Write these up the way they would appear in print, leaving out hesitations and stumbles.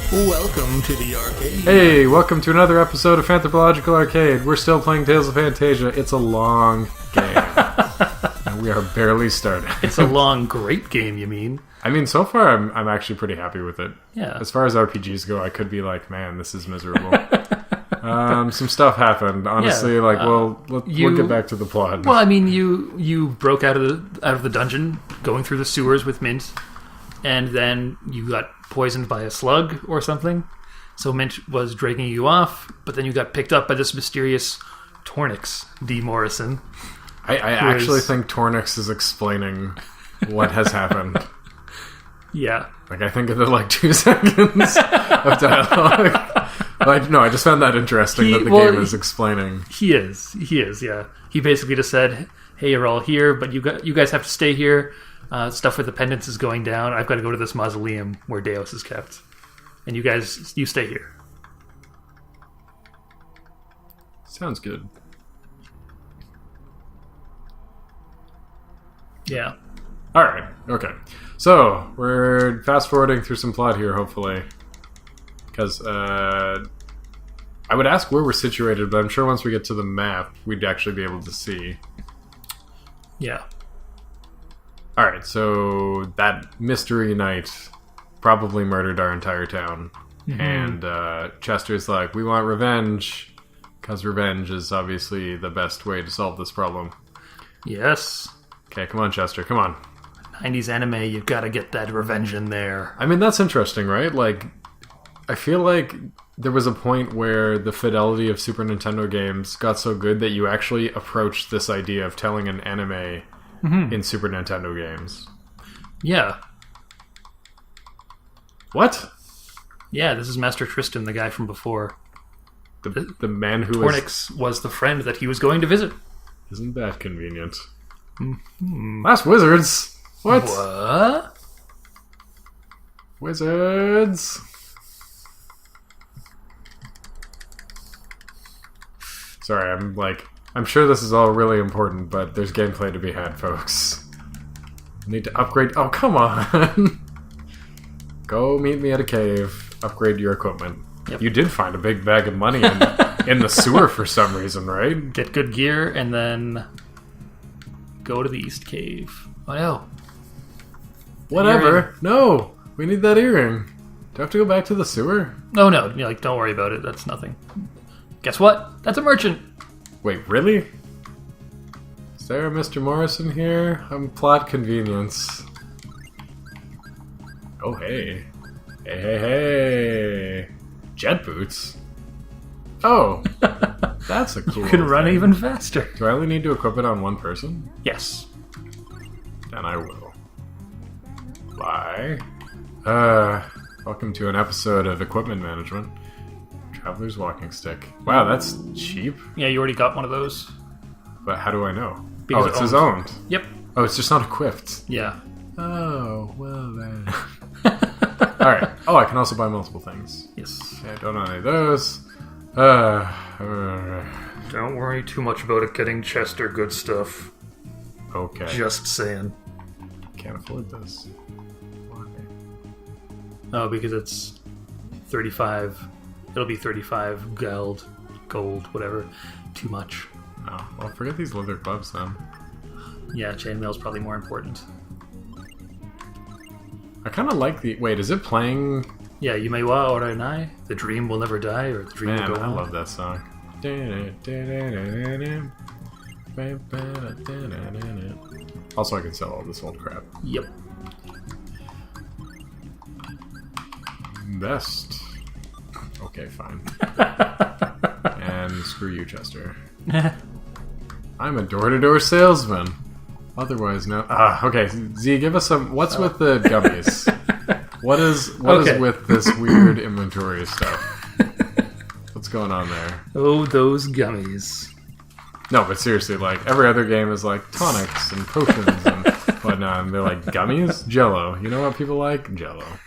Welcome to the arcade. Hey, welcome to another episode of Fanthropological Arcade. We're still playing Tales of Phantasia. It's a long game. And we are barely started. It's a long, great game, you mean? I mean, so far I'm actually pretty happy with it. Yeah. As far as RPGs go, I could be like, man, this is miserable. Some stuff happened. Honestly, Yeah. we'll get back to the plot. Well, I mean, you broke out of the dungeon, going through the sewers with Mint, and then you got poisoned by a slug or something. So Mint was dragging you off, but then you got picked up by this mysterious Tornix D. Morrison. I actually think Tornix is explaining what has happened. Yeah. Like, I think in the 2 seconds of dialogue. No, I just found that interesting that the game is explaining. He is, yeah. He basically just said, hey, you're all here, but you guys have to stay here. Stuff with the pendants is going down. I've got to go to this mausoleum where Deus is kept. And you stay here. Sounds good. Yeah. Alright, okay. So, we're fast-forwarding through some plot here, hopefully. Because, I would ask where we're situated, but I'm sure once we get to the map, we'd actually be able to see. Yeah. Alright, so that mystery knight probably murdered our entire town. Mm-hmm. And Chester's like, we want revenge, because revenge is obviously the best way to solve this problem. Yes. Okay, come on, Chester, come on. 90s anime, you've got to get that revenge in there. I mean, that's interesting, right? I feel like there was a point where the fidelity of Super Nintendo games got so good that you actually approached this idea of telling an anime in Super Nintendo games. Yeah. What? Yeah, this is Master Tristan, the guy from before. The man who Tornix was the friend that he was going to visit. Isn't that convenient? Mm-hmm. Last Wizards! What? Wizards! Sorry, I'm sure this is all really important, but there's gameplay to be had, folks. I need to upgrade... Oh, come on! Go meet me at a cave. Upgrade your equipment. Yep. You did find a big bag of money in the sewer for some reason, right? Get good gear, and then go to the East Cave. Oh, no. Whatever. Earring. No! We need that earring. Do I have to go back to the sewer? No. Don't worry about it. That's nothing. Guess what? That's a merchant. Wait, really? Is there a Mr. Morrison here? I'm plot convenience. Oh, hey. Hey. Jet boots? Oh. That's a cool You can run thing. even faster. Do I only need to equip it on one person? Yes. Then I will. Bye. Welcome to an episode of Equipment Management. Traveler's Walking Stick. Wow, that's cheap. Yeah, you already got one of those. But how do I know? Because it says owned. Yep. Oh, it's just not equipped. Yeah. Oh, well then. Alright. Oh, I can also buy multiple things. Yes. Okay, I don't know any of those. Don't worry too much about it getting Chester good stuff. Okay. Just saying. Can't afford this. Why? Oh, because it's 35. It'll be 35 gold, whatever. Too much. Oh, well, forget these leather gloves then. Yeah, chainmail's probably more important. I kind of like the... Wait, is it playing... Yeah, Yume wa Oranai, The Dream Will Never Die, or The Dream Man, Will Go I On. love that song. Also, I can sell all this old crap. Yep. Best. Okay, fine. And screw you, Chester. I'm a door-to-door salesman. Otherwise known... okay. Z, give us some... What's with the gummies? What is with this weird inventory stuff? What's going on there? Oh, those gummies. No, but seriously, every other game is tonics and potions and whatnot, and they're gummies? Jell-O. You know what people like? Jell-O.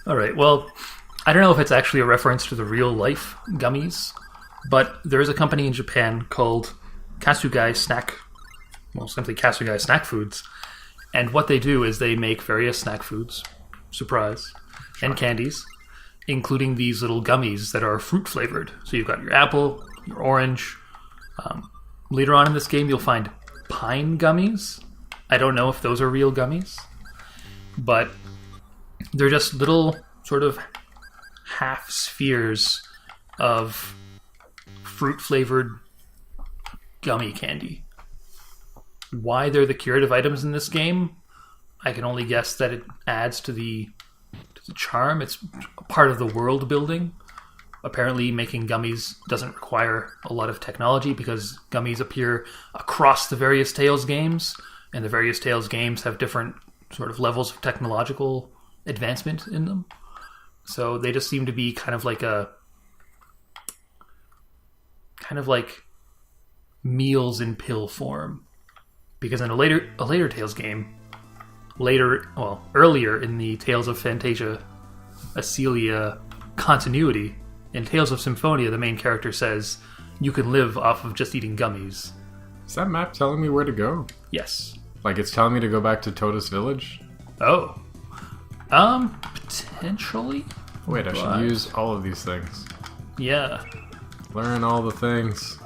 Alright, well, I don't know if it's actually a reference to the real-life gummies, but there is a company in Japan called Kasugai simply Kasugai Snack Foods, and what they do is they make various snack foods, surprise, and candies, including these little gummies that are fruit flavored. So you've got your apple, your orange. Later on in this game, you'll find pine gummies. I don't know if those are real gummies, but they're just little sort of half spheres of fruit flavored gummy candy. Why they're the curative items in this game, I can only guess that it adds to the charm. It's part of the world building. Apparently, making gummies doesn't require a lot of technology because gummies appear across the various Tales games, and the various Tales games have different sort of levels of technological advancement in them. So they just seem to be kind of like meals in pill form. Because in a later Tales game, earlier in the Tales of Phantasia, Acelia continuity, in Tales of Symphonia, the main character says, you can live off of just eating gummies. Is that map telling me where to go? Yes. Like it's telling me to go back to Totus Village? Oh. Potentially? Wait, I should use all of these things. Yeah. Learn all the things.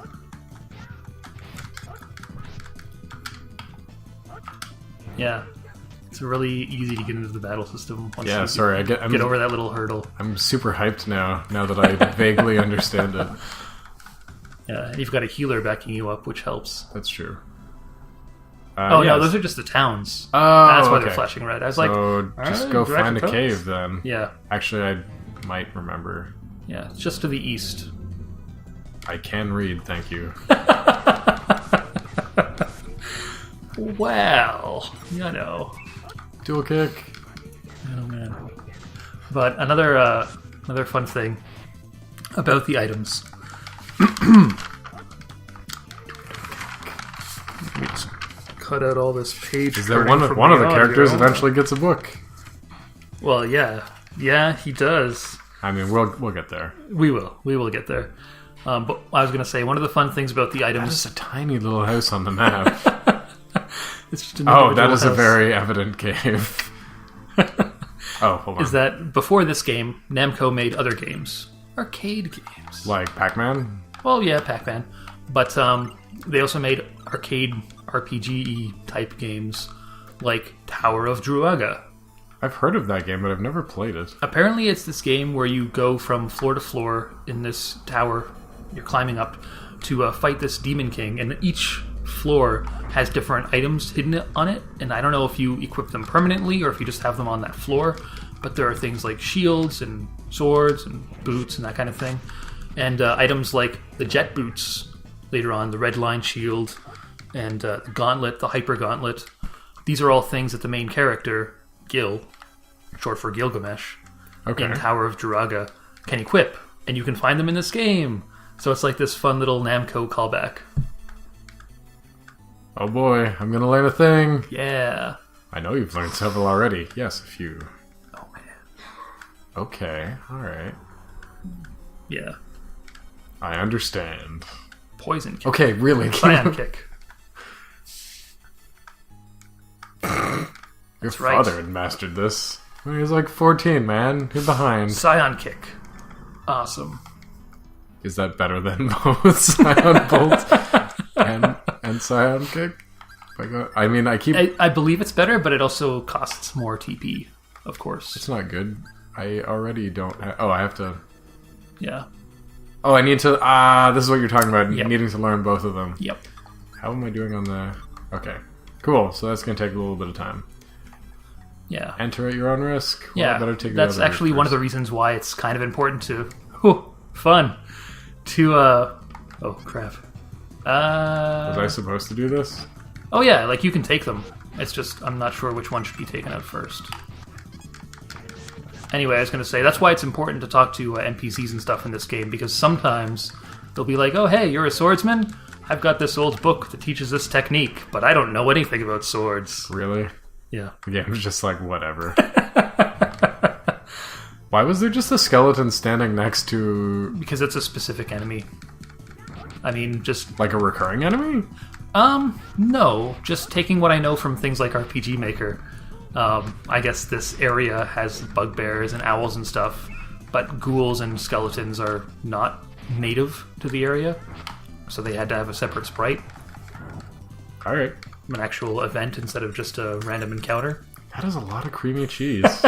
Yeah. It's really easy to get into the battle system once Yeah, you sorry, get over that little hurdle. I'm super hyped now that I vaguely understand it. Yeah, and you've got a healer backing you up, which helps. That's true. No, those are just the towns. Oh, that's why okay. they're flashing red. I was so just go find a cave then. Yeah. Actually, I might remember. Yeah, it's just to the east. I can read, thank you. Well, you know. Dual kick. Oh man. But another fun thing about the items. Let's cut out all this page. Is that one of the characters eventually gets a book? Well, yeah, he does. I mean, we'll get there. We will get there. But I was going to say one of the fun things about the items. That is a tiny little house on the map. It's just that is a very evident cave. Oh, hold on. Is that before this game, Namco made other games, arcade games, like Pac-Man? Well, yeah, Pac-Man, but they also made arcade RPG type games like Tower of Druaga. I've heard of that game, but I've never played it. Apparently, it's this game where you go from floor to floor in this tower. You're climbing up to fight this Demon King, and each floor has different items hidden on it, and I don't know if you equip them permanently or if you just have them on that floor, but there are things like shields and swords and boots and that kind of thing, and items like the jet boots later on, the red line shield, and the gauntlet, the hyper gauntlet. These are all things that the main character, Gil, short for Gilgamesh, in Tower of Druaga, can equip, and you can find them in this game. So it's like this fun little Namco callback. Oh boy, I'm gonna learn a thing. Yeah. I know you've learned several already. Yes, a few. Oh man. Okay, alright. Yeah. I understand. Poison kick. Okay, really. Scion kick. Your father had mastered this. When he was like 14, man. You're behind. Scion kick. Awesome. Is that better than both Scion Bolt and Scion Kick? I mean, I believe it's better, but it also costs more TP, of course. It's not good. I already don't I have to... Yeah. Oh, I need to... this is what you're talking about. Yep. Needing to learn both of them. Yep. How am I doing on the... Okay. Cool. So that's going to take a little bit of time. Yeah. Enter at your own risk. Well, yeah. Better take that's actually one of the reasons why it's kind of important to... fun. To, oh, crap. Was I supposed to do this? Oh, yeah, like, you can take them. It's just, I'm not sure which one should be taken out first. Anyway, I was going to say, that's why it's important to talk to NPCs and stuff in this game, because sometimes they'll be like, oh, hey, you're a swordsman? I've got this old book that teaches this technique, but I don't know anything about swords. Really? Yeah. The game's just like, whatever. Why was there just a skeleton standing next to... Because it's a specific enemy. I mean, just... Like a recurring enemy? No. Just taking what I know from things like RPG Maker. I guess this area has bugbears and owls and stuff. but ghouls and skeletons are not native to the area, so they had to have a separate sprite. Alright. An actual event instead of just a random encounter. That is a lot of creamy cheese.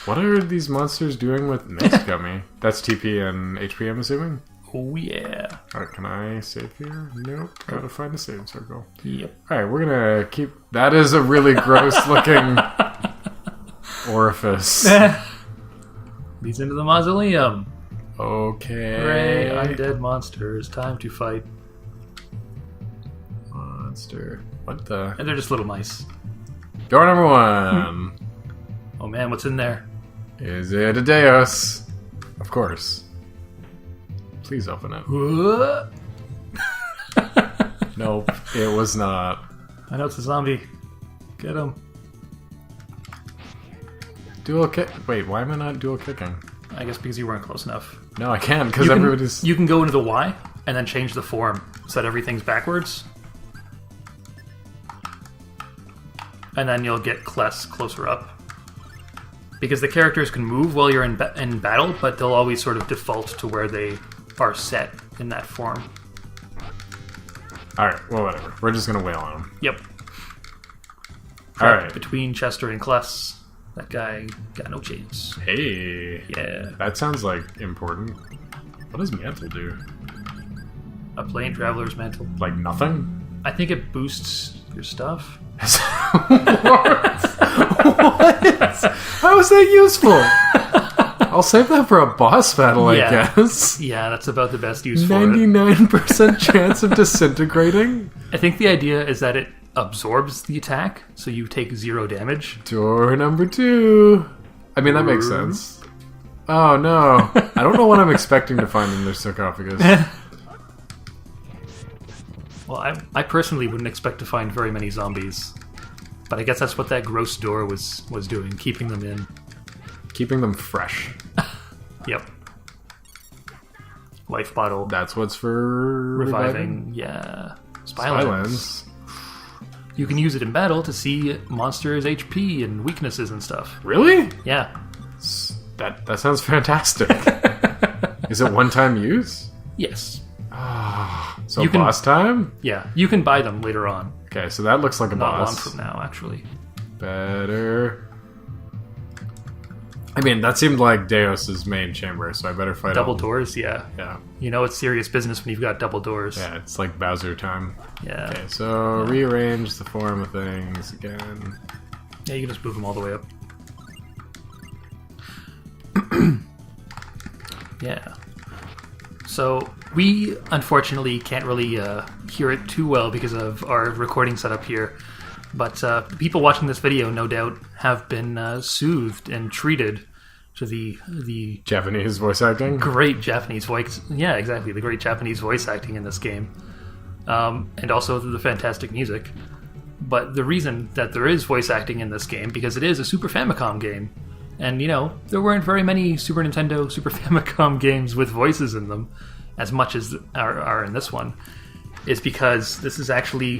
What are these monsters doing with Mixed Gummy? That's TP and HP, I'm assuming? Oh, yeah. Alright, can I save here? Nope. Gotta find a save circle. Yep. Alright, we're gonna keep... That is a really gross-looking orifice. Leads into the mausoleum. Okay. Hooray, undead monsters. Time to fight. Monster. What the... And they're just little mice. Door number 1. Oh man, what's in there? Is it a Deus? Of course. Please open it. Nope, it was not. I know it's a zombie. Get him. Dual kick. Wait, why am I not dual kicking? I guess because you weren't close enough. No, I can't, because everybody's... You can go into the Y and then change the form so that everything's backwards. And then you'll get Kless closer up. Because the characters can move while you're in battle, but they'll always sort of default to where they are set in that form. Alright, well, whatever. We're just gonna wail on him. Yep. Alright. Between Chester and Kless, that guy got no chance. Hey. Yeah. That sounds, like, important. What does Mantle do? A Plane Traveler's Mantle. Like, nothing? I think it boosts your stuff. What? How is that useful? I'll save that for a boss battle, I guess. Yeah, that's about the best use for it. 99% chance of disintegrating? I think the idea is that it absorbs the attack, so you take 0 damage. Door number 2. I mean, that makes sense. Oh, no. I don't know what I'm expecting to find in their sarcophagus. Well, I personally wouldn't expect to find very many zombies. But I guess that's what that gross door was doing, keeping them in. Keeping them fresh. Yep. Life bottle. That's what's for reviving. Yeah. Spylens. You can use it in battle to see monsters' HP and weaknesses and stuff. Really? Yeah. That sounds fantastic. Is it one-time use? Yes. So boss time? Yeah. You can buy them later on. Okay, so that looks like a boss. Not long from now, actually. Better. I mean, that seemed like Deus's main chamber, so I better fight double doors, yeah. Yeah. You know it's serious business when you've got double doors. Yeah, it's like Bowser time. Yeah. Okay, so rearrange the form of things again. Yeah, you can just move them all the way up. Yeah. So we unfortunately can't really hear it too well because of our recording setup here. But the people watching this video, no doubt, have been soothed and treated to the Japanese voice acting? Great Japanese voice... Yeah, exactly. The great Japanese voice acting in this game. And also the fantastic music. But the reason that there is voice acting in this game, because it is a Super Famicom game. And, you know, there weren't very many Super Nintendo, Super Famicom games with voices in them, as much as are in this one, is because this is actually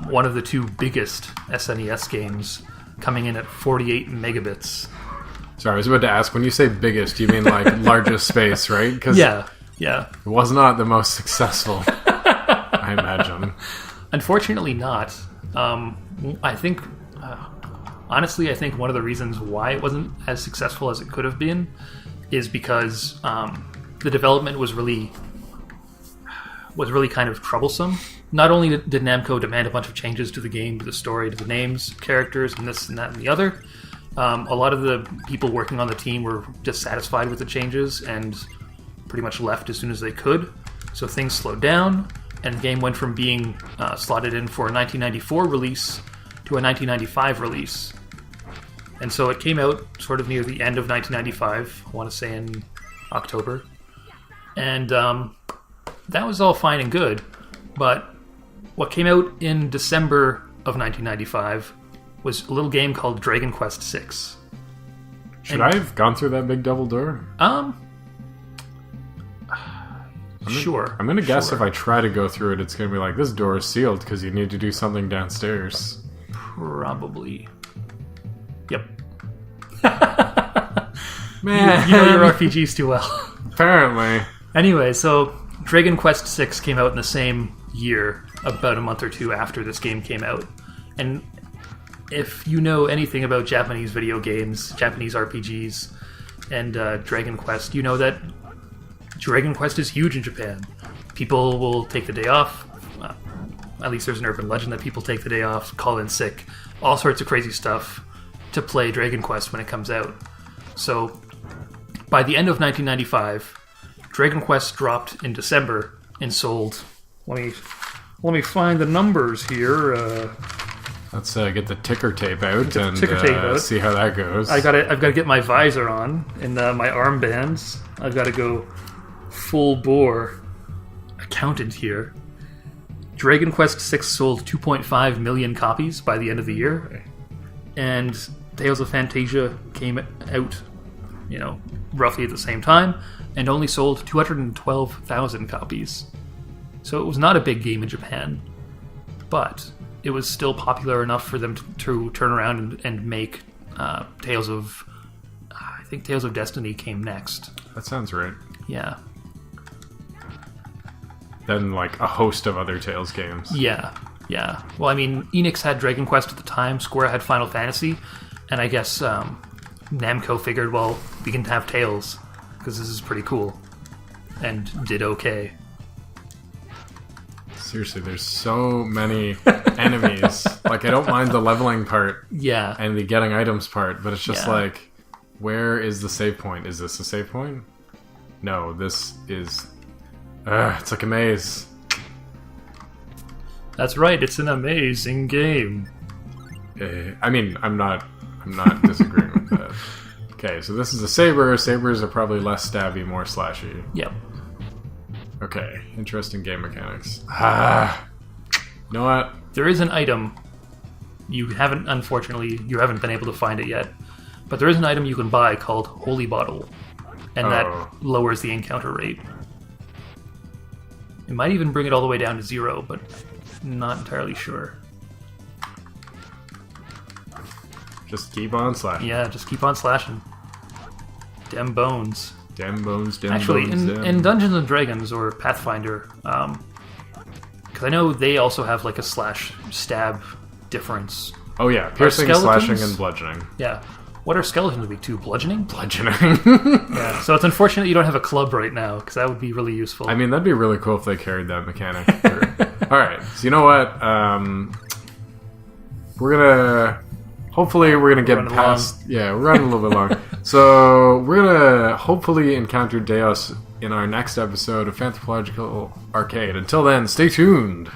one of the 2 biggest SNES games, coming in at 48 megabits. Sorry, I was about to ask, when you say biggest, you mean like largest space, right? Yeah. It was not the most successful, I imagine. Unfortunately not. I think... honestly, I think one of the reasons why it wasn't as successful as it could have been is because the development was really kind of troublesome. Not only did Namco demand a bunch of changes to the game, to the story, to the names, characters, and this and that and the other, a lot of the people working on the team were dissatisfied with the changes and pretty much left as soon as they could. So things slowed down, and the game went from being slotted in for a 1994 release to a 1995 release. And so it came out sort of near the end of 1995, I want to say in October. And that was all fine and good, but what came out in December of 1995 was a little game called Dragon Quest VI. Should I have gone through that big double door? Sure. I'm going to guess if I try to go through it, it's going to be like, this door is sealed because you need to do something downstairs. Probably. Yep. Man. You know your RPGs too well. Apparently. Anyway, so Dragon Quest VI came out in the same year, about a month or two after this game came out. And if you know anything about Japanese video games, Japanese RPGs, and Dragon Quest, you know that Dragon Quest is huge in Japan. People will take the day off. At least there's an urban legend that people take the day off, call in sick, all sorts of crazy stuff to play Dragon Quest when it comes out. So by the end of 1995, Dragon Quest dropped in December and sold. Let me find the numbers here. Let's get the ticker tape out and out. See how that goes. I've got to get my visor on and my armbands. I've got to go full bore accountant here. Dragon Quest VI sold 2.5 million copies by the end of the year, and Tales of Phantasia came out, roughly at the same time, and only sold 212,000 copies. So it was not a big game in Japan, but it was still popular enough for them to turn around and make Tales of... I think Tales of Destiny came next. That sounds right. Yeah. Then, like, a host of other Tales games. Yeah. Well, I mean, Enix had Dragon Quest at the time, Square had Final Fantasy, and I guess Namco figured, well, we can have Tales, because this is pretty cool, and did okay. Seriously, there's so many enemies. Like, I don't mind the leveling part and the getting items part, but it's just like, where is the save point? Is this a save point? No, this is... it's like a maze. That's right, it's an amazing game. I mean, I'm not disagreeing with that. Okay, so this is a saber. Sabers are probably less stabby, more slashy. Yep. Okay, interesting game mechanics. You know what? There is an item. Unfortunately, you haven't been able to find it yet. But there is an item you can buy called Holy Bottle. And that lowers the encounter rate. It might even bring it all the way down to 0, but not entirely sure. Just keep on slashing. Yeah, just keep on slashing. Dem bones. Dem bones, dem Actually, bones, in Dungeons & Dragons or Pathfinder, because I know they also have like a slash-stab difference. Oh yeah, piercing, slashing, and bludgeoning. Yeah. What are skeletons weak to? Bludgeoning? Bludgeoning. Yeah, so it's unfortunate you don't have a club right now, because that would be really useful. I mean, that'd be really cool if they carried that mechanic through. Alright, so you know what? Hopefully we're gonna get past... Long. Yeah, we're running a little bit long. So we're gonna hopefully encounter Deus in our next episode of Fanthropological Arcade. Until then, stay tuned!